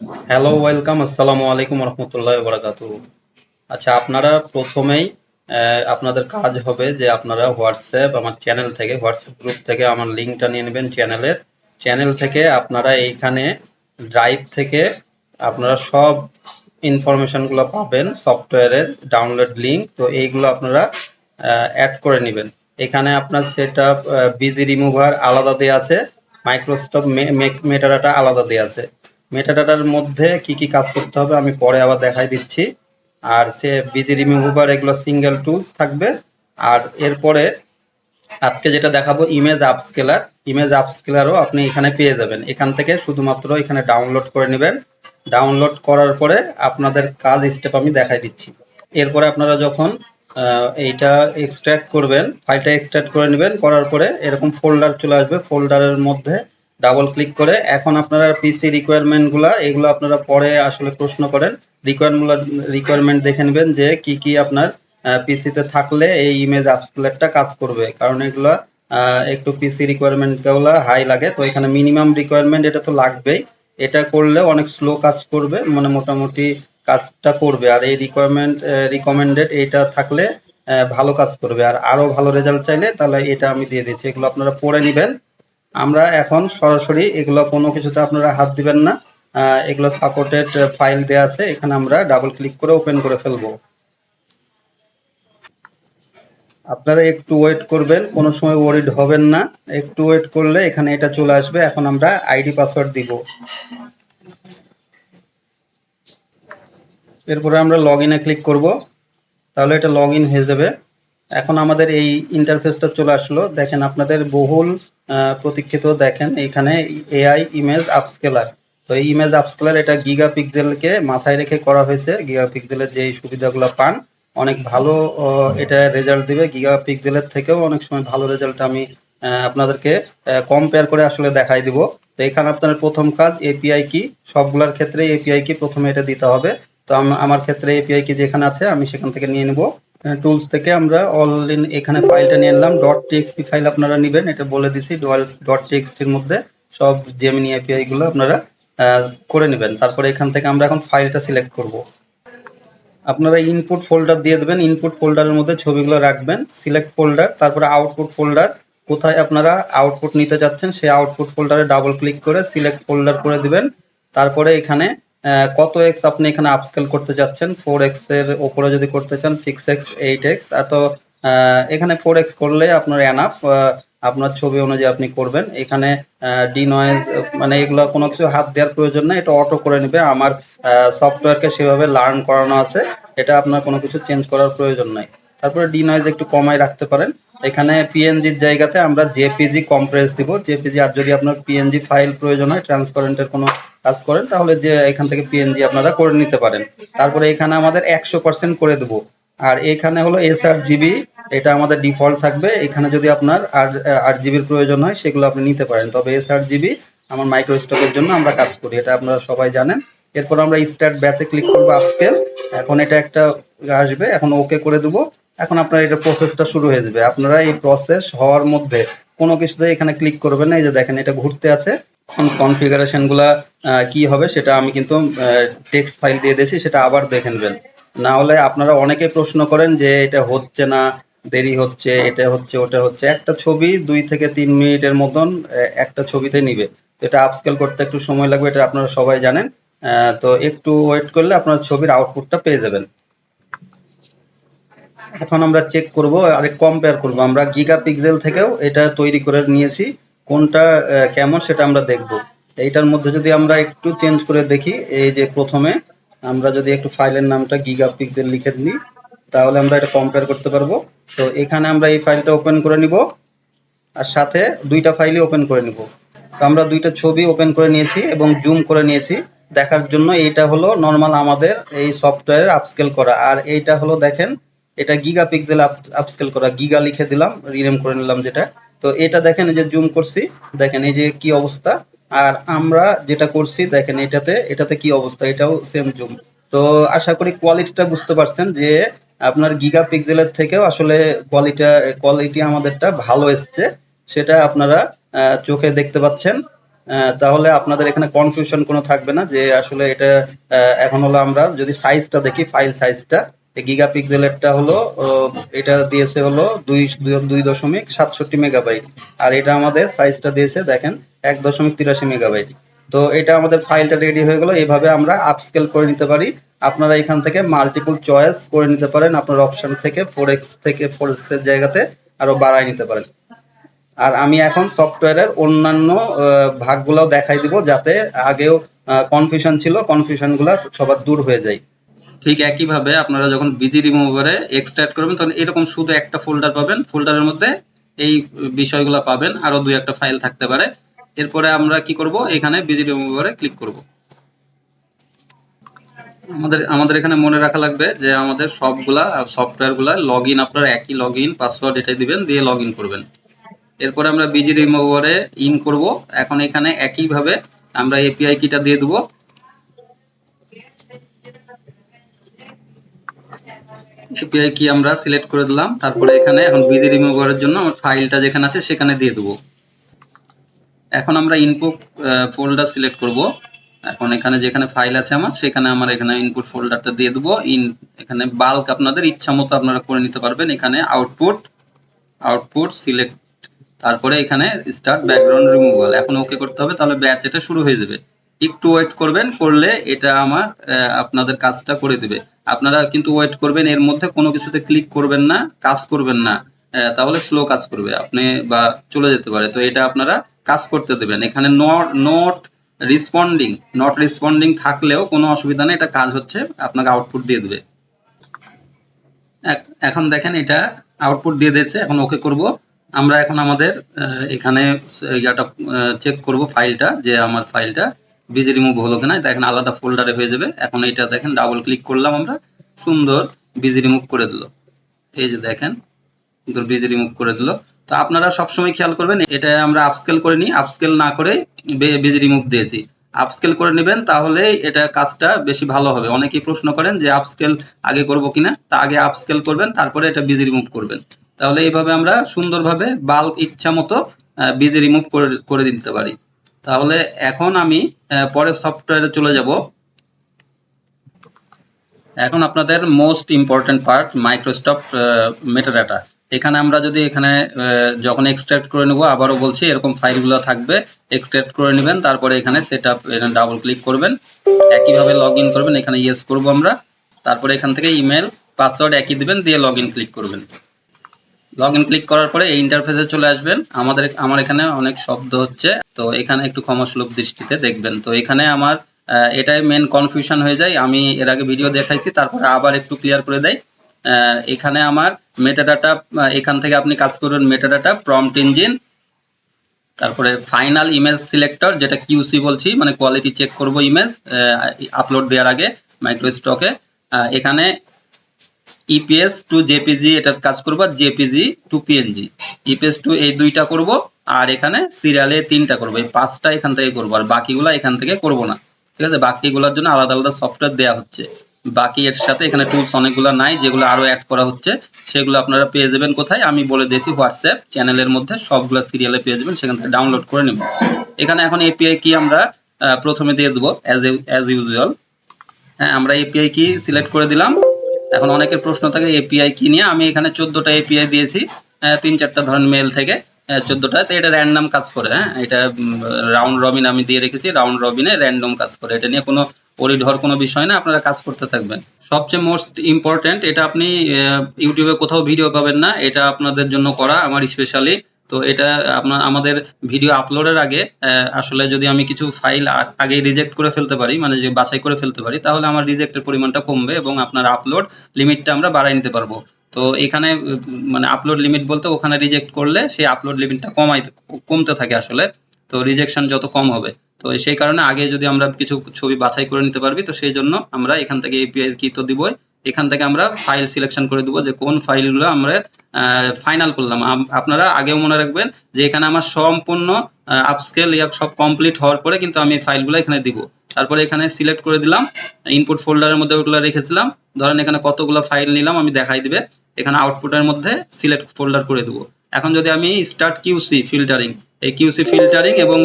Hello, welcome, আসসালামু আলাইকুম রহমতুল্লাহ বারাকাতুহু। আচ্ছা, আপনারা প্রথমেই আপনাদের কাজ হবে যে আপনারা হোয়াটসঅ্যাপ আমার চ্যানেল থেকে, হোয়াটসঅ্যাপ গ্রুপ থেকে আমার লিঙ্কটা নিয়ে নেবেন চ্যানেলের। চ্যানেল থেকে আপনারা এইখানে ড্রাইভ থেকে আপনারা সব ইনফরমেশনগুলো পাবেন, সফটওয়্যারের ডাউনলোড লিঙ্ক। তো এইগুলো আপনারা অ্যাড করে নেবেন। এখানে আপনার সেট আপ, বিজি রিমুভার আলাদা দেওয়া আছে, মাইক্রোসফট মেটাডাটা আলাদা দেওয়া আছে। মেটাডাটার মধ্যে কি কি কাজ করতে হবে আমি পরে আবার দেখাই দিচ্ছি। আর সে বিজি রিমুভার এগুলো সিঙ্গেল টুলস থাকবে। আর এরপরে আজকে যেটা দেখাবো ইমেজ আপস্কেলার, ইমেজ আপস্কেলারও আপনি এখানে পেয়ে যাবেন। এখান থেকে শুধুমাত্র এখানে ডাউনলোড করে নেবেন। ডাউনলোড করার পরে আপনাদের কাজ স্টেপ আমি দেখাই দিচ্ছি। এরপরে আপনারা যখন এইটা এক্সট্রাক্ট করবেন, ফাইলটা এক্সট্রাক্ট করে নেবেন, করার পরে এরকম ফোল্ডার চলে আসবে। ফোল্ডারের মধ্যে ডাবল ক্লিক করে এখন আপনারা পিসি রিকোয়ারমেন্টগুলা এগুলো আপনারা পরে আসলে প্রশ্ন করেন, রিকোয়ারমেন্ট দেখে নেবেন যে কি কি আপনার পিসিতে থাকলে এই ইমেজ আপস্কেলারটা কাজ করবে। কারণ এগুলা একটু পিসি রিকোয়ারমেন্ট গুলা হাই লাগে, তো এখানে মিনিমাম রিকোয়ারমেন্ট এটা তো লাগবেই। এটা করলে অনেক স্লো কাজ করবে, মানে মোটামুটি কাজটা করবে। আর এই রিকমেন্ডেড এটা থাকলে ভালো কাজ করবে। আর আরো ভালো রেজাল্ট চাইলে তাহলে এটা আমি দিয়ে দিচ্ছি, এগুলো আপনারা পড়ে নেবেন। আমরা এখন সরাসরি এগুলো কোনো কিছুতে আপনারা হাত দিবেন না। এগুলো সাপোর্টেড ফাইল দেওয়া আছে, এখানে আমরা ডাবল ক্লিক করে ওপেন করে ফেলবো। আপনারা একটু ওয়েট করবেন, কোনো সময় ওয়ারিড হবেন না। একটু ওয়েট করলে এখানে এটা চলে আসবে। এখন আমরা আইডি পাসওয়ার্ড দিব, এরপরে আমরা লগ ইনে ক্লিক করব, তাহলে এটা লগ ইন হয়ে যাবে। এখন আমাদের এই ইন্টারফেসটা চলে আসলো। দেখেন আপনাদের বহুল প্রতীক্ষিত, দেখেন এখানে এআই ইমেজ আপস্কেলার। তো এই ইমেজ আপস্কেলার এটা গিগা পিক্সেলকে মাথায় রেখে করা হয়েছে। গিগা পিক্সেলের যে সুবিধাগুলো পান অনেক ভালো, এটা রেজাল্ট দিবে। গিগা পিক্সেলের থেকেও অনেক সময় ভালো রেজাল্ট আমি আপনাদেরকে কম্পেয়ার করে আসলে দেখাই দিব। তো এখানে আপনার প্রথম কাজ এপিআই কি, সবগুলোর ক্ষেত্রে এপিআই কি প্রথমে এটা দিতে হবে। তো আমার ক্ষেত্রে এপিআই কি যেখানে আছে আমি সেখান থেকে নিয়ে নিব। টুলস থেকে আমরা অল ইন এখানে ফাইলটা নিয়ে নিলাম। ডট টিএক্সটি ফাইল আপনারা নেবেন, এটা বলে দিছি। ডট টিএক্সটির মধ্যে সব জেমিনি এপিআই গুলো আপনারা করে নেবেন। তারপরে এখান থেকে আমরা এখন ফাইলটা সিলেক্ট করব। আপনারা ইনপুট ফোল্ডার দিয়ে দেবেন, ইনপুট ফোল্ডারের মধ্যে ছবিগুলো রাখবেন। সিলেক্ট ফোল্ডার, তারপরে আউটপুট ফোল্ডার, কোথায় আপনারা আউটপুট নিতে যাচ্ছেন সেই আউটপুট ফোল্ডারে ডাবল ক্লিক করে সিলেক্ট ফোল্ডার করে দিবেন। তারপরে এখানে কত এক্স আপনি এখানে আপস্কেল করতে যাচ্ছেন, 4x এর ওপরে যদি করতে চান 6x 8x, এত এখানে 4x করলে আপনার এনাফ। আপনার ছবি অনুযায়ী আপনি করবেন। এখানে ডি নয়েজ মানে এগুলো কোনো কিছু হাত দেওয়ার প্রয়োজন নাই, এটা অটো করে নেবে। আমার সফটওয়্যারকে সেভাবে লার্ন করানো আছে, এটা আপনার কোনো কিছু চেঞ্জ করার প্রয়োজন নাই। তারপরে ডি নয়েজ একটু কমাই রাখতে পারেন। এখানে পিএনজির জায়গাতে আমরা জেপিজি কম্প্রেস দিব, জেপিজি। আর যদি আপনার পিএনজি ফাইল প্রয়োজন হয়, ট্রান্সপারেন্টের কোনো কাজ করেন, তাহলে যে এখান থেকে পিএনজি আপনারা করে নিতে পারেন। তারপরে এখানে আমাদের 100% করে দেব। আর এখানে হলো এসআরজিবি, এটা আমাদের ডিফল্ট থাকবে। এখানে যদি আপনার আর 8 জিবির প্রয়োজন হয় সেগুলো আপনি নিতে পারেন, তবে এসআরজিবি আমার মাইক্রো স্টকের জন্য আমরা কাজ করি, এটা আপনারা সবাই জানেন। এরপর আমরা স্টার্ট ব্যাচে ক্লিক করবো আপস্কেল। এখন এটা একটা আসবে, এখন ওকে করে দেবো। এখন আপনার এটা প্রসেসটা শুরু হয়ে যাবে। আপনারা এই প্রসেস হওয়ার মধ্যে কোনো কিছুতে এখানে ক্লিক করবেন না। এই যে দেখেন এটা ঘুরতে আছে। কনফিগারেশন গুলা কি হবে সেটা আমি কিন্তু টেক্সট ফাইল দিয়ে দিয়েছি, সেটা আবার দেখে নেবেন। না হলে আপনারা অনেকে প্রশ্ন করেন যে এটা হচ্ছে না, দেরি হচ্ছে, এটা হচ্ছে ওটা হচ্ছে। একটা ছবি 2 থেকে 3 মিনিটের মতন একটা ছবিতে নিবে। তো এটা আপস্কেল করতে একটু সময় লাগবে, এটা আপনারা সবাই জানেন। তো একটু ওয়েট করলে আপনার ছবির আউটপুটটা পেয়ে যাবেন। এখন আমরা চেক করব আর কম্পেয়ার করব। আমরা গিগা পিক্সেল থেকেও এটা তৈরি করে নিয়েছি, কোনটা কেমন সেটা আমরা দেখব। এইটার মধ্যে যদি আমরা একটু চেঞ্জ করে দেখি, এই যে প্রথমে আমরা যদি একটু ফাইলের নামটা গিগা পিক্সেল লিখে দিই, তাহলে আমরা এটা কম্পেয়ার করতে পারবো। তো এখানে আমরা এই ফাইলটা ওপেন করে নিব, আর সাথে দুইটা ফাইলই ওপেন করে নিব। তো আমরা দুইটা ছবি ওপেন করে নিয়েছি এবং জুম করে নিয়েছি দেখার জন্য। এইটা হলো নর্মাল আমাদের এই সফটওয়্যার আপস্কেল করা, আর এইটা হলো দেখেন এটা গিগা পিক্সেল আপস্কেল করা। গিগা লিখে দিলাম, রিনেম করে নিলাম যেটা। তো এটা দেখেন এই যে জুম করছি, দেখেন এই যে কি অবস্থা। আর আমরা যেটা করছি দেখেন এটাতে এটাতে কি অবস্থা, এটাও সেম জুম। তো আশা করি কোয়ালিটিটা বুঝতে পারছেন যে আপনার গিগা পিক্সেলের থেকেও আসলে কোয়ালিটি আমাদেরটা ভালো এসছে, সেটা আপনারা চোখে দেখতে পাচ্ছেন। তাহলে আপনাদের এখানে কনফিউশন কোনো থাকবে না যে আসলে এটা এখন হলো আমরা যদি সাইজটা দেখি, ফাইল সাইজটা গিগা পিক্সেলেরটা হলো এটা দিয়েছে হলো 2.67 মেগাবাইট, আর এটা আমাদের সাইজটা দিয়েছে দেখেন 1.83 মেগাবাইট। তো এটা আমাদের ফাইলটা রেডি হয়ে গেল। এইভাবে আমরা আপস্কেল করে নিতে পারি। আপনারা এখান থেকে মাল্টিপল চয়েস করে নিতে পারেন, আপনার অপশন থেকে 4x থেকে 4x এর জায়গাতে আরো বাড়ায় নিতে পারেন। আর আমি এখন সফটওয়্যারের অন্যান্য ভাগগুলোও দেখাই দিব, যাতে আগেও কনফিউশন ছিল, কনফিউশনগুলো সবার দূর হয়ে যায়। ঠিক একইভাবে আপনারা যখন বিজি রিমুভারে এক্সট্রাক্ট করবেন তখন এরকম শুধু একটা ফোল্ডার পাবেন, ফোল্ডারের মধ্যে এই বিষয়গুলো পাবেন, আরো দুই একটা ফাইল থাকতে পারে। এরপরে আমরা কি করব, এখানে বিজি রিমুভারে ক্লিক করব। আমাদের এখানে মনে রাখা লাগবে যে আমাদের সবগুলা সফটওয়্যারগুলা লগইন, আপনারা একই লগইন পাসওয়ার্ড এটাই দিবেন, দিয়ে লগইন করবেন। এরপরে আমরা বিজি রিমুভারে ইন করব। এখন এখানে একইভাবে আমরা এপিআই কিটা দিয়ে দেব। এপিআই কি আমরা সিলেক্ট করে দিলাম। তারপরে এখানে এখন বিজি রিমুভারের জন্য আমার ফাইলটা যেখানে আছে সেখানে দিয়ে দেব। এখন আমরা ইনপুট ফোল্ডার সিলেক্ট করব। এখন এখানে যেখানে ফাইল আছে আমার সেখানে এখানে ইনপুট ফোল্ডারটা দিয়ে দেব। এখানে বাল্ক আপনাদের ইচ্ছা মতো আপনারা করে নিতে পারবেন। এখানে আউটপুট সিলেক্ট, তারপরে এখানে স্টার্ট ব্যাকগ্রাউন্ড রিমুভাল। এখন ওকে করতে হবে, তাহলে ব্যাচ এটা শুরু হয়ে যাবে। একটু ওয়েট করবেন, করলে এটা আপনাদের কাজটা করে দিবে। আপনারা কিন্তু ওয়েট করবেন, এর মধ্যে কোনো কিছুতে ক্লিক করবেন না, কাজ করবেন না, তাহলে স্লো কাজ করবে আপনি বা চলে যেতে পারে। তো এটা আপনারা কাজ করতে দেবেন। এখানে নট রেসপন্ডিং থাকলেও কোনো অসুবিধা নেই, এটা কাজ হচ্ছে, আপনাকে আউটপুট দিয়ে দেবে। এখন দেখেন এটা আউটপুট দিয়ে দিয়েছে। এখন ওকে করব। আমরা এখন আমাদের এখানে ইয়াটা চেক করব ফাইলটা, যে আমার ফাইলটা বিজি রিমুভ হলো কিনা। দেখেন আলাদা ফোল্ডারে হয়ে যাবে। এখন এটা দেখেন ডাবল ক্লিক করলাম, আমরা সুন্দর বিজি রিমুভ করে দিল। এই যে দেখেন সুন্দর বিজি রিমুভ করে দিল। তো আপনারা সবসময় খেয়াল করবেন, এটা আমরা আপস্কেল করে নিই, আপস্কেল না করে বিজি রিমুভ দিয়েছি। আপস্কেল করে নেবেন, তাহলে এটা কাজটা বেশি ভালো হবে। অনেকেই প্রশ্ন করেন যে আপস্কেল আগে করব কিনা, তা আগে আপস্কেল করবেন, তারপরে এটা বিজি রিমুভ করবেন। তাহলে এইভাবে আমরা সুন্দরভাবে বাল্ক ইচ্ছা মতো বিজি রিমুভ করে দিতে পারি। তাহলে এখন আমি পরের সফটওয়্যারে চলে যাব। এখন আপনাদের most important part, Microsoft metadata. এখানে আমরা যদি এখানে যখন এক্সট্রাক্ট করে নেব, আবারও বলছি এরকম ফাইলগুলো থাকবে, এক্সট্রাক্ট করে নেবেন। তারপরে এখানে সেটআপ, এখানে ডাবল ক্লিক করবেন, একইভাবে লগ ইন করবেন। এখানে ইয়েস করব আমরা। তারপরে এখান থেকে ইমেল পাসওয়ার্ড একই দিবেন, দিয়ে লগ ইন ক্লিক করবেন। লগ ইন ক্লিক করার পরে এই ইন্টারফেসে চলে আসবেন। আমার এখানে অনেক শব্দ হচ্ছে, তো এখানে একটু ক্ষমাসুলভ দৃষ্টিতে দেখবেন। তো এখানে আমার এটাই মেন কনফিউশন হয়ে যায়। আমি এর আগে ভিডিও দেখাইছি, তারপরে আবার একটু ক্লিয়ার করে দেই। এখানে আমার মেটাডাটা, এখান থেকে আপনি কাজ করবেন মেটাডাটা, প্রম্পট ইঞ্জিন, তারপরে ফাইনাল ইমেজ সিলেক্টর, যেটা কিউসি বলছি, মানে কোয়ালিটি চেক করব ইমেজ আপলোড দেওয়ার আগে মাইক্রোস্টকে। এখানে ইপিএস টু জেপিজি এটার কাজ করব, আর JPG to PNG. EPS to এই দুইটা করব, আর এখানে সিরিয়ালে 3টা করব। এই 5টা এখান থেকে করব, আর বাকিগুলো এখান থেকে করব না। ঠিক আছে, বাকিগুলোর জন্য আলাদা আলাদা সফটওয়্যার দেওয়া হচ্ছে। বাকি এর সাথে এখানে টুলস অনেকগুলো নাই, যেগুলো আরো অ্যাড করা হচ্ছে। সেগুলো আপনারা পেয়ে যাবেন কোথায়, আমি বলে দিয়েছি হোয়াটসঅ্যাপ চ্যানেলের মধ্যে, সবগুলো সিরিয়ালে পেয়ে যাবেন, সেখান থেকে ডাউনলোড করে নেবেন। এখানে এখন এপিআই কি আমরা প্রথমে দিয়ে দেবো অ্যাজ ইউজুয়াল। হ্যাঁ, আমরা এপিআই কি সিলেক্ট করে দিলাম। এখন অনেকের প্রশ্ন থাকে এপিআই কি নিয়ে। আমি এখানে 14টা এপিআই দিয়েছি, 3-4টা ধরেন মেল থেকে 14টা। তো এটা র্যান্ডম কাজ করে। হ্যাঁ, এটা রাউন্ড রবিন আমি দিয়ে রেখেছি, রাউন্ড রবিনে র্যান্ডম কাজ করে। এটা নিয়ে কোনো ওরিড হওয়ার কোনো বিষয় না, আপনারা কাজ করতে থাকবেন। সবচেয়ে মোস্ট ইম্পর্টেন্ট, এটা আপনি ইউটিউবে কোথাও ভিডিও পাবেন না, এটা আপনাদের জন্য করা, আমার স্পেশালি। তো এটা আমাদের ভিডিও আপলোডের আগে আসলে যদি আমি কিছু ফাইল আগেই রিজেক্ট করে ফেলতে পারি, মানে যে বাছাই করে ফেলতে পারি, তাহলে আমার রিজেক্টের পরিমাণটা কমবে এবং আপনার আপলোড লিমিটটা আমরা বাড়াই নিতে পারবো। তো এখানে মানে আপলোড লিমিট বলতে, ওখানে রিজেক্ট করলে সেই আপলোড লিমিটটা কমতে থাকে আসলে। তো রিজেকশন যত কম হবে, তো সেই কারণে আগে যদি আমরা কিছু ছবি বাছাই করে নিতে পারবি, তো সেই জন্য আমরা এখান থেকে এপিআই কি তো দিবই। এখান থেকে আমরা ফাইল সিলেকশন করে দেবো, যে কোন ফাইলগুলো আমরা ফাইনাল করলাম। আপনারা আগেও মনে রাখবেন যে এখানে আমার সম্পূর্ণ আপস্কেল সব কমপ্লিট হওয়ার পরে কিন্তু আমি ফাইলগুলো এখানে দিব। তারপরে এখানে সিলেক্ট করে দিলাম, ইনপুট ফোল্ডারের মধ্যে ওগুলো রেখেছিলাম। ধরেন এখানে কতগুলো ফাইল নিলাম আমি দেখাই দিবে। এখানে আউটপুটের মধ্যে সিলেক্ট ফোল্ডার করে দেবো। এখন যদি আমি স্টার্ট কিউসি ফিল্টারিং, এই কিউসি ফিল্টারিং এবং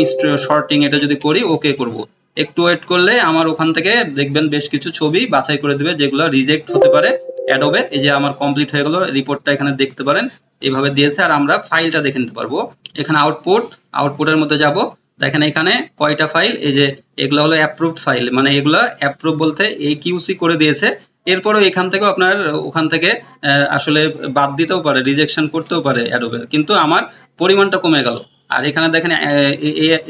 শর্টিং এটা যদি করি ওকে করব। একটু ওয়েট করলে আমার ওখান থেকে দেখবেন বেশ কিছু ছবি বাছাই করে দিবে যেগুলো রিজেক্ট হতে পারে অ্যাডোবে। এই যে আমার কমপ্লিট হয়ে গেল, রিপোর্টটা এখানে দেখতে পারেন এইভাবে দিয়েছে। আর আমরা ফাইলটা দেখে নিতে পারবো এখানে। আউটপুটের মধ্যে যাব, দেখেন এখানে কয়টা ফাইল, এই যে এগুলো হলো অ্যাপ্রুভড ফাইল, মানে এগুলো অ্যাপ্রুভ বলতে এই কিউসি করে দিয়েছে। এরপরেও এখান থেকেও আপনার ওখান থেকে আসলে বাদ দিতেও পারে, রিজেকশন করতেও পারে অ্যাডোবে, কিন্তু আমার পরিমাণটা কমে গেল। আর এখানে দেখেন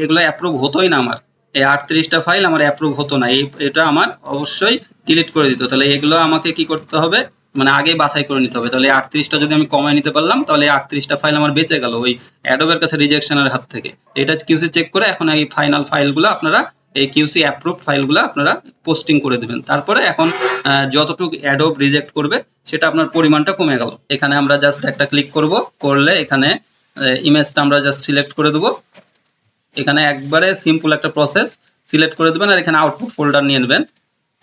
এগুলো অ্যাপ্রুভ হতোই না, আমার এই 38টা ফাইল আমার অ্যাপ্রুভ হতো না, এটা আমার অবশ্যই ডিলিট করে দিত। তাহলে এগুলো আমাকে কি করতে হবে, মানে আগে বাছাই করে নিতে হবে। তাহলে 38টা যদি আমি কমায় নিতে পারলাম তাহলে 38টা ফাইল আমার বেঁচে গেল ওই অ্যাডোবের কাছে রিজেকশনের হাত থেকে। এটা কিউসি চেক করে এখন এই ফাইনাল ফাইলগুলো আপনারা এই কিউসি অ্যাপ্রুভ ফাইলগুলো আপনারা পোস্টিং করে দিবেন। তারপরে এখন যতটুকু অ্যাডোব রিজেক্ট করবে সেটা আপনার পরিমাণটা কমে গেল। এখানে আমরা জাস্ট একটা ক্লিক করব, করলে এখানে ইমেজটা আমরা জাস্ট সিলেক্ট করে দেবো। এখানে একবারে সিম্পল একটা প্রসেস, সিলেক্ট করে দেবেন আর এখানে আউটপুট ফোল্ডার নিয়ে নেবেন।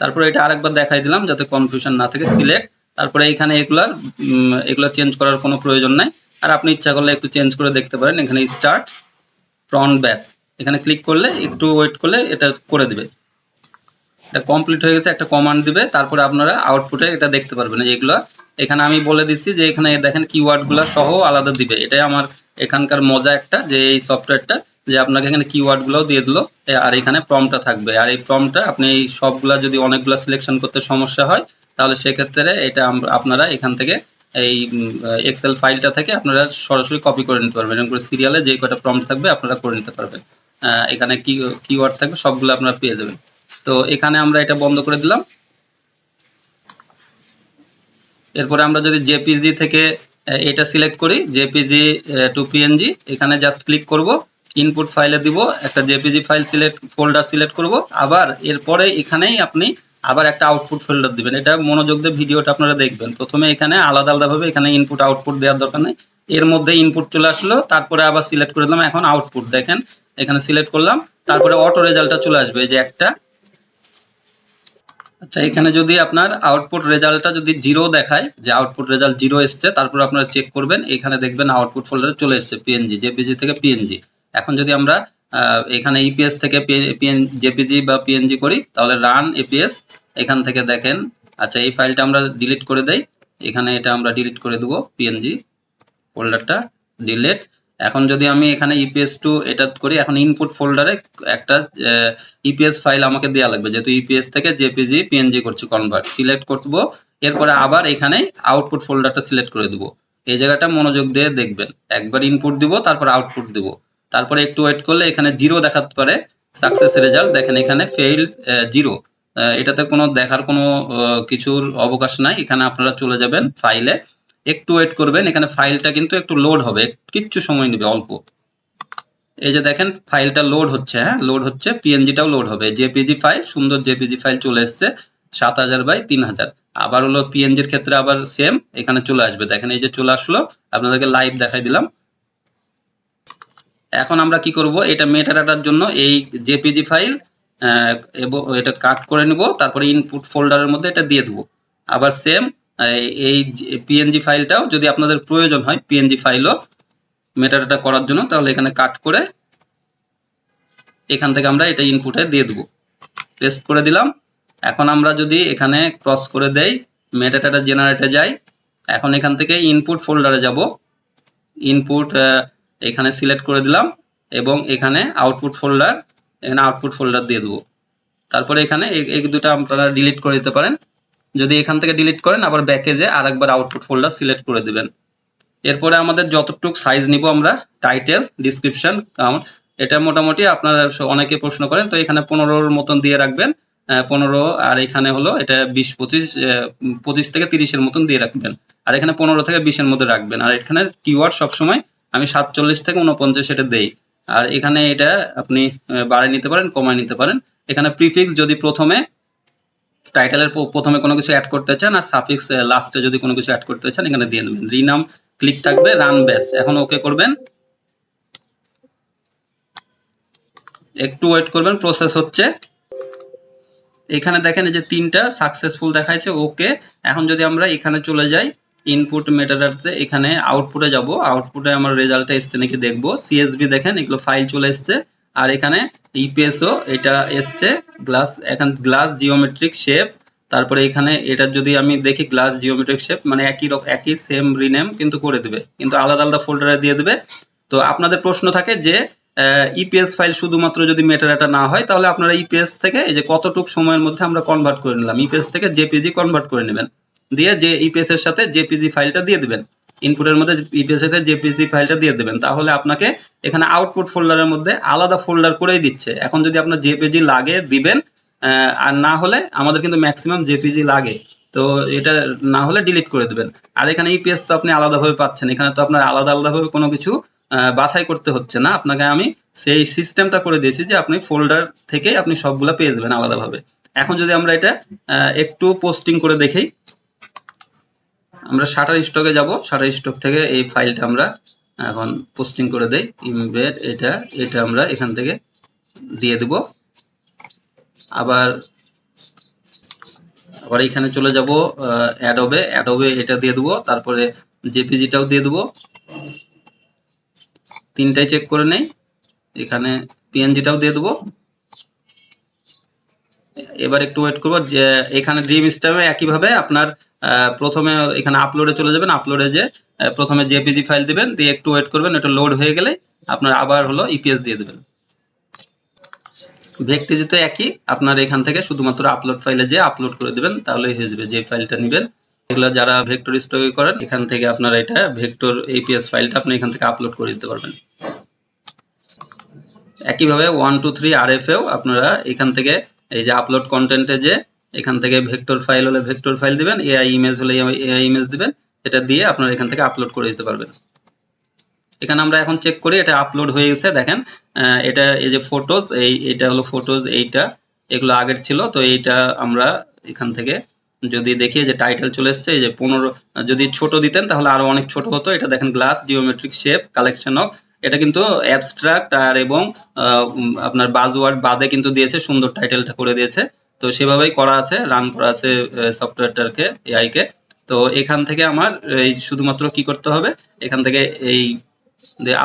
তারপরে এটা আরেকবার দেখাই দিলাম যাতে কনফিউশন না থাকে। সিলেক্ট, তারপরে এখানে এগুলা চেঞ্জ করার কোনো প্রয়োজন নাই। আর আপনি ইচ্ছা করলে একটু চেঞ্জ করে দেখতে পারেন। এখানে স্টার্ট ফ্রন্ট ব্যাচ, এখানে ক্লিক করলে একটু ওয়েট করলে এটা করে দিবে। এটা কমপ্লিট হয়ে গেছে, একটা কমান্ড দিবে, তারপরে আপনারা আউটপুটে এটা দেখতে পারবেন। এগুলো এখানে আমি বলে দিচ্ছি যে এখানে দেখেন কিওয়ার্ডগুলো সহ আলাদা দিবে। এটাই আমার এখানকার মজা একটা, যে এই সফটওয়্যারটা যে আপনাকে এখানে কিওয়ার্ডগুলোও দিয়ে দিল আর এখানে প্রম্পটটা থাকবে। আর এই প্রম্পটটা আপনি সবগুলা যদি অনেকগুলা সিলেকশন করতে সমস্যা হয় তাহলে সেক্ষেত্রে এটা আপনারা এখান থেকে এই এক্সেল ফাইলটা থেকে আপনারা সরাসরি কপি করে নিতে পারবেন। এরকম করে সিরিয়ালে যে কয়টা প্রম্পট থাকবে আপনারা করে নিতে পারবেন। এখানে কিওয়ার্ড থাকবে সবগুলো আপনারা পেয়ে যাবেন। তো এখানে আমরা এটা বন্ধ করে দিলাম। এরপরে আমরা যদি জেপিজি থেকে এটা সিলেক্ট করি, জেপিজি টু পিএনজি, এখানে জাস্ট ক্লিক করব, ইনপুট ফাইলে দিব, একটা জেপিজি ফাইল ফোল্ডার সিলেক্ট করব। আবার এরপরে এখানেই আপনি আবার একটা আউটপুট ফোল্ডার দিবেন। এটা মনোযোগ দিয়ে ভিডিওটা আপনারা দেখবেন। প্রথমে এখানে আলাদা আলাদাভাবে এখানে ইনপুট আউটপুট দেওয়ার দরকার নেই, এর মধ্যে ইনপুট চলে আসলো, তারপরে আবার সিলেক্ট করে দিলাম এখন আউটপুট। দেখেন এখানে সিলেক্ট করলাম, তারপরে অটো রেজাল্টটা চলে আসবে, এই যে একটা। আচ্ছা, এখানে যদি আপনার আউটপুট রেজাল্টটা যদি 0 দেখায়, যে আউটপুট রেজাল্ট 0 এসছে, তারপর আপনারা চেক করবেন, এখানে দেখবেন আউটপুট ফোল্ডারে চলে এসছে পিএনজি, জেপিজি থেকে পিএনজি। এখন যদি আমরা এখানে ইপিএস থেকে জেপিজি বা পিএনজি করি তাহলে রান এপিএস, এখান থেকে দেখেন। আচ্ছা, এই ফাইলটা আমরা ডিলিট করে দেই, এখানে এটা আমরা ডিলিট করে দেবো, পিএনজি ফোল্ডারটা ডিলিট। এখন যদি আমি এখানে ইপিএস টু এটা করি, এখন ইনপুট ফোল্ডারে একটা ইপিএস ফাইল আমাকে দেওয়া লাগবে, যেহেতু ইপিএস থেকে জেপিজি পিএনজি করছি কনভার্ট, সিলেক্ট করব। এরপরে আবার এখানে আউটপুট ফোল্ডারটা সিলেক্ট করে দিব। এই জায়গাটা মনোযোগ দিয়ে দেখবেন, একবার ইনপুট দিব তারপর আউটপুট দিব, তারপরে একটু ওয়েট করলে এখানে 0 দেখাতে পারে সাকসেস রেজাল্ট। দেখেন এখানে ফেইল 0, এটাতে কোনো দেখার কোনো কিছুর অবকাশ নাই। এখানে আপনারা চলে যাবেন ফাইলে, একটু ওয়েট করবেন, এখানে ফাইলটা কিন্তু একটু লোড হবে, কিচ্ছু সময় নেবে অল্প। এই যে দেখেন ফাইলটা লোড হচ্ছে, হ্যাঁ লোড হচ্ছে, পিএনজিটাও লোড হবে, জেপিজি ফাইল, সুন্দর জেপিজি ফাইল চলে এসছে 7000 বাই 3000। আবার হলো পিএনজির ক্ষেত্রে আবার সেম, এখানে চলে আসবে, দেখেন এই যে চলে আসলো, আপনাদেরকে লাইভ দেখাই দিলাম। এখন আমরা কি করব, এটা মেটাডাটার জন্য এই জেপিজি ফাইল এটা কাট করে নিব, তারপরে ইনপুট ফোল্ডারের মধ্যে এটা দিয়ে দেবো। আবার সেম এই পিএনজি ফাইলটাও যদি আপনাদের প্রয়োজন হয়, পিএনজি ফাইলও মেটাডাটা করার জন্য, তাহলে এখানে কাট করে এখান থেকে আমরা এটা ইনপুটে দিয়ে দেবো, পেস্ট করে দিলাম। এখন আমরা যদি এখানে ক্রস করে দেই, মেটাডাটা জেনারেটে যাই, এখন এখান থেকে ইনপুট ফোল্ডারে যাব, ইনপুট এখানে সিলেক্ট করে দিলাম এবং এখানে আউটপুট ফোল্ডার, এখানে আউটপুট ফোল্ডার দিয়ে দেবো। তারপরে এখানে এই দুটো আপনারা ডিলিট করে দিতে পারেন। যদি এখান থেকে ডিলিট করেন আবার ব্যাকে যে আরেকবার আউটপুট ফোল্ডার সিলেক্ট করে দিবেন। এরপরে আমাদের যতটুকু সাইজ নিব আমরা, টাইটেল, ডিসক্রিপশন, কাউন্ট, এটা মোটামুটি আপনারা অনেকে প্রশ্ন করেন, তো এখানে 15-র মতন দিয়ে রাখবেন, 15। আর এখানে হলো এটা 25 থেকে 30-এর মতন দিয়ে রাখবেন। আর এখানে 15 থেকে 20-এর মধ্যে রাখবেন। আর এখানে কিওয়ার্ড সবসময় আমি 47 থেকে 49 এটা দেই। আর এখানে এটা আপনি বাড়িয়ে নিতে পারেন, কমায় নিতে পারেন। এখানে প্রিফিক্স যদি প্রথমে টাইটেলের প্রথমে কোনো কিছু অ্যাড করতে চান, আর সাফিক্স লাস্টে যদি কোনো কিছু অ্যাড করতে চান এখানে দিয়ে নেবেন। রিনাম ক্লিক থাকবে, রান ব্যাস, এখন ওকে করবেন, একটু ওয়েট করবেন, প্রসেস হচ্ছে। এখানে দেখেন এই যে 3টা সাকসেসফুল দেখাইছে, ওকে। এখন যদি আমরা এখানে চলে যাই, ইনপুট মেটাডাটাতে এখানে আউটপুটে যাব, আউটপুটে আমার রেজাল্টটা এসছে নাকি দেখবো। সিএসভি দেখেন এগুলো ফাইল চলে এসছে, আর এখানে ইপিএসও এটা এসছে, গ্লাস এখন গ্লাস জিওমেট্রিক শেপ। তারপরে এখানে এটা যদি আমি দেখি গ্লাস জিওমেট্রিক শেপ মানে একই সেম রিনেম কিন্তু করে দিবে, কিন্তু আলাদা আলাদা ফোল্ডারে দিয়ে দিবে। তো আপনাদের প্রশ্ন থাকে যে ইপিএস ফাইল শুধুমাত্র যদি মেটাডাটা না হয় তাহলে আপনারা ইপিএস থেকে এই যে কতটুক সময়ের মধ্যে আমরা কনভার্ট করে নিলাম, ইপিএস থেকে জেপিজি কনভার্ট করে নেবেন, দিয়ে যে ইপিএস এর সাথে জেপিজি ফাইলটা দিয়ে দিবেন, ইনপুটের মধ্যে ইপিএস এর সাথে জেপিজি ফাইলটা দিয়ে দিবেন, তাহলে আপনাকে এখানে আউটপুট ফোল্ডারের মধ্যে আলাদা ফোল্ডার করেই দিচ্ছে। এখন যদি আপনার জেপিজি লাগে দিবেন, আর না হলে আমাদের কিন্তু ম্যাক্সিমাম জেপিজি লাগে, তো এটা না হলে ডিলিট করে দিবেন। আর এখানে ইপিএস তো আপনি আলাদাভাবে পাচ্ছেন, এখানে তো আপনার আলাদা আলাদাভাবে কোনো কিছু বাছাই করতে হচ্ছে না, আপনাকে আমি সেই সিস্টেমটা করে দিয়েছি যে আপনি ফোল্ডার থেকে আপনি সবগুলা পেয়ে যাবেন আলাদাভাবে। এখন যদি আমরা এটা একটু পোস্টিং করে দেখি, আমরা শাটার স্টকে যাব, শাটার স্টক থেকে এই ফাইলটা আমরা এখন পোস্টিং করে দেই, ইমবেড এটা আমরা এখান থেকে দিয়ে দেব। আবার এখানে চলে যাব অ্যাডোবে এটা দিয়ে দেবো, তারপরে জেপিজিটাও দিয়ে দেবো, তিনটাই চেক করে নেই, এখানে পিএনজিটাও দিয়ে দেবো। এবার একটু ওয়েট করবো, যে এখানে ড্রিম স্টামে একইভাবে আপনার প্রথমে এখানে আপলোডে চলে যাবেন, আপলোডে যে প্রথমে জেপিজি ফাইল দিবেন, দিয়ে একটু ওয়েট করবেন, এটা লোড হয়ে গেলে আপনার আবার হলো ইপিএস দিয়ে দেবেন। ভেক্টরজি তো একই, আপনার এখান থেকে শুধুমাত্র আপলোড ফাইলে যে আপলোড করে দিবেন তাহলেই হয়ে যাবে। যে ফাইলটা নেবেন, এগুলো যারা ভেক্টর স্টকে করেন এখান থেকে আপনারা এটা ভেক্টর এপিএস ফাইলটা আপনি এখান থেকে আপলোড করে দিতে পারবেন। একইভাবে 1 2 3 আরএফেও আপনারা এখান থেকে এই যে আপলোড কন্টেন্টে যে এখান থেকে ভেক্টর ফাইল হলে ভেক্টর ফাইল দিবেন, এআই ইমেজ হলে এআই ইমেজ দিবেন, এটা দিয়ে আপনারা এখান থেকে আপলোড করে দিতে পারবেন। এখানে আমরা এখন চেক করি এটা আপলোড হয়ে গেছে, দেখেন এটা এই যে ফটোজ, এইটা হলো ফটোজ, এইটা এগুলো আগের ছিল, তো এইটা আমরা এখান থেকে যদি দেখি যে টাইটেল চলে এসছে, এই যে 15, যদি ছোট দিতেন তাহলে আরো অনেক ছোট হতো। এটা দেখেন glass geometric shape collection of, এটা কিন্তু অ্যাবস্ট্রাক্ট আর এবং আপনার বাজওয়ার্ড বাদে কিন্তু দিয়েছে, সুন্দর টাইটেলটা করে দিয়েছে। তো সেভাবেই করা আছে, রান করা আছে সফটওয়্যারটাকে, এআই কে। তো এখান থেকে আমার এই শুধুমাত্র কি করতে হবে, এখান থেকে এই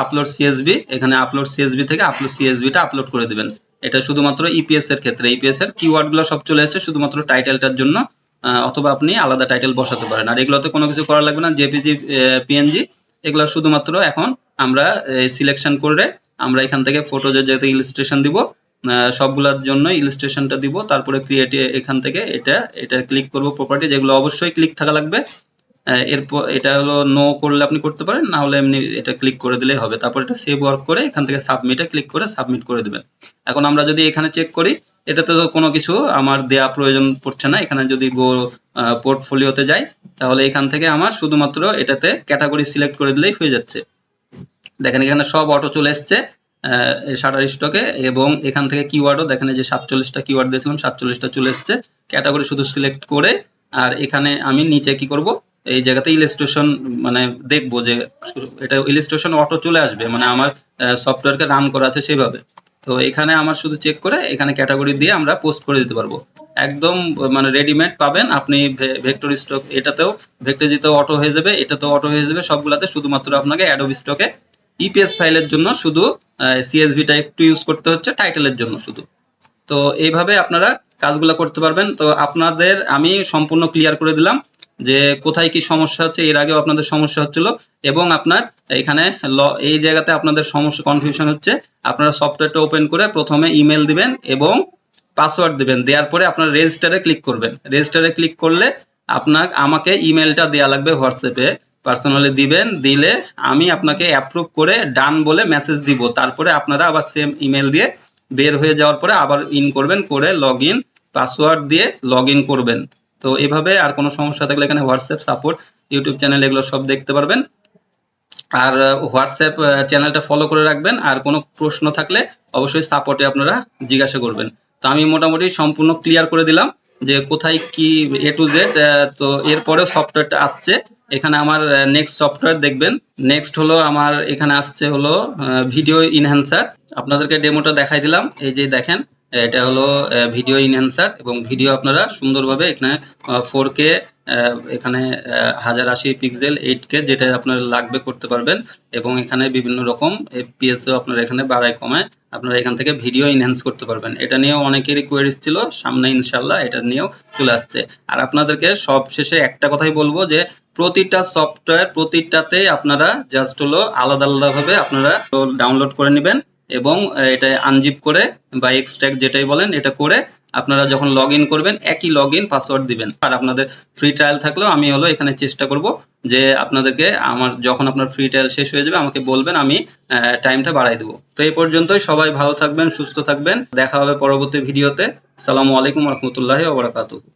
আপলোড সিএসভি, এখানে আপলোড সিএসভি থেকে আপলোড সিএসভিটা আপলোড করে দিবেন। এটা শুধুমাত্র ইপিএস এর ক্ষেত্রে, ইপিএস এর কিওয়ার্ড গুলো সব চলে এসেছে শুধুমাত্র টাইটেলটার জন্য, অথবা আপনি আলাদা টাইটেল বসাতে পারেন। আর এগুলোতে কোনো কিছু করা লাগবে না, জেপিজি পিএনজি এগুলো শুধুমাত্র এখন আমরা সিলেকশন করে আমরা এখান থেকে ফটোজে যেতে ইলিস্ট্রেশন দিব, সবগুলোর জন্য ইলিস্ট্রেশনটা দিব, তারপরে ক্রিয়েট এখান থেকে এটা ক্লিক করব প্রপার্টি, যেগুলো অবশ্যই ক্লিক থাকা লাগবে। এরপর এটা হলো নো করলে আপনি করতে পারেন, না হলে এমনি এটা ক্লিক করে দিলেই হবে। তারপর এটা সেভ ওয়ার্ক করে এখান থেকে সাবমিটে ক্লিক করে সাবমিট করে দিবেন। এখন আমরা যদি এখানে চেক করি, এটাতে তো কোনো কিছু আমার দেয়া প্রয়োজন পড়ছে না। এখানে যদি গো পোর্টফোলিওতে যাই তাহলে এখান থেকে আমার শুধুমাত্র এটাতে ক্যাটাগরি সিলেক্ট করে দিলেই হয়ে যাচ্ছে। দেখেন এখানে সব অটো চলে এসছে শাটার স্টকে, এবং এখান থেকে কিওয়ার্ডও দেখেন যে 47টা কিওয়ার্ড দিয়েছিলাম, 47টা চলে এসছে। ক্যাটাগরি শুধু সিলেক্ট করে, আর এখানে আমি নিচে কি করব, এই জায়গাতে ইলাস্ট্রেশন মানে দেখবো যে এটা ইলাস্ট্রেশন অটো চলে আসবে, মানে আমার সফটওয়্যারকে রান করা আছে সেভাবে। তো এখানে আমার শুধু চেক করে এখানে ক্যাটাগরি দিয়ে আমরা পোস্ট করে দিতে পারবো, একদম মানে রেডিমেড পাবেন আপনি। ভেক্টর স্টক এটাতেও ভেক্টরজিতেও অটো হয়ে যাবে, এটাতেও অটো হয়ে যাবে, সবগুলাতে শুধুমাত্র আপনাকে অ্যাডোবি স্টকে ইপিএস ফাইলের জন্য শুধু সিএসভিটা একটু ইউজ করতে হচ্ছে টাইটেলের জন্য শুধু। তো এইভাবে আপনারা কাজগুলো করতে পারবেন। তো আপনাদের আমি সম্পূর্ণ ক্লিয়ার করে দিলাম যে কোথায় কি সমস্যা হচ্ছে, এর আগেও আপনাদের সমস্যা হচ্ছিল, এবং আপনার এখানে এই জায়গাতে আপনাদের সমস্যা কনফিউশন হচ্ছে। আপনারা সফটওয়্যারটা ওপেন করে প্রথমে ইমেল দিবেন এবং পাসওয়ার্ড দিবেন, দেওয়ার পরে আপনারা রেজিস্টারে ক্লিক করবেন। রেজিস্টারে ক্লিক করলে আমাকে ইমেলটা দেওয়া লাগবে, হোয়াটসঅ্যাপে পার্সোনালি দিবেন, দিলে আমি আপনাকে অ্যাপ্রুভ করে ডান বলে মেসেজ দিব। তারপরে আপনারা আবার সেম ইমেল দিয়ে বের হয়ে যাওয়ার পরে আবার ইন করবেন, করে লগ ইন পাসওয়ার্ড দিয়ে লগ ইন করবেন। তো এভাবে আর কোনো সমস্যা থাকলে এখানে হোয়াটসঅ্যাপ সাপোর্ট ইউটিউব চ্যানেল এগুলো সব দেখতে পারবেন। আর হোয়াটসঅ্যাপ চ্যানেলটা ফলো করে রাখবেন, আর কোনো প্রশ্ন থাকলে অবশ্যই সাপোর্টে আপনারা জিজ্ঞাসা করবেন। তো আমি মোটামুটি সম্পূর্ণ ক্লিয়ার করে দিলাম যে কোথায় কি এ টু জেড। তো এরপরেও সফটওয়্যারটা আসছে, এখানে আমার নেক্সট সফটওয়্যার দেখবেন। নেক্সট হলো আমার এখানে আসছে হলো ভিডিও ইনহ্যান্সার। আপনাদেরকে ডেমোটা দেখাই দিলাম, এই যে দেখেন এটা হলো ভিডিও ইনহ্যান্সার এবং ভিডিও আপনারা সুন্দরভাবে এখানে 4K এখানে 1080 পিক্সেল 8K যেটা আপনার লাগবে করতে পারবেন এবং এখানে বিভিন্ন রকম FPS ও আপনারা এখানে বাড়ায় কমায় আপনারা এখান থেকে ভিডিও ইনহ্যান্স করতে পারবেন। এটা নিয়েও অনেকেরই কোয়েরিজ ছিল, সামনে ইনশাল্লাহ এটা নিয়েও চলে আসছে। আর আপনাদেরকে সব শেষে একটা কথাই বলবো যে প্রতিটা সফটওয়্যার প্রতিটাতেই আপনারা জাস্ট হলো আলাদা আলাদাভাবে আপনারা ডাউনলোড করে নেবেন এবং এটা আনজিপ করে বা এক্সট্রাক্ট যেটাই বলেন এটা করে আপনারা যখন লগ ইন করবেন একই লগ ইন পাসওয়ার্ড দিবেন। আর আপনাদের ফ্রি ট্রায়াল থাকলেও আমি হলো এখানে চেষ্টা করব যে আপনাদেরকে আমার যখন আপনার ফ্রি ট্রায়াল শেষ হয়ে যাবে আমাকে বলবেন, আমি টাইমটা বাড়াই দেবো। তো এই পর্যন্তই, সবাই ভালো থাকবেন, সুস্থ থাকবেন, দেখা হবে পরবর্তী ভিডিওতে। আসসালামু আলাইকুম রহমতুল্লাহি ওয়া বারাকাতুহু।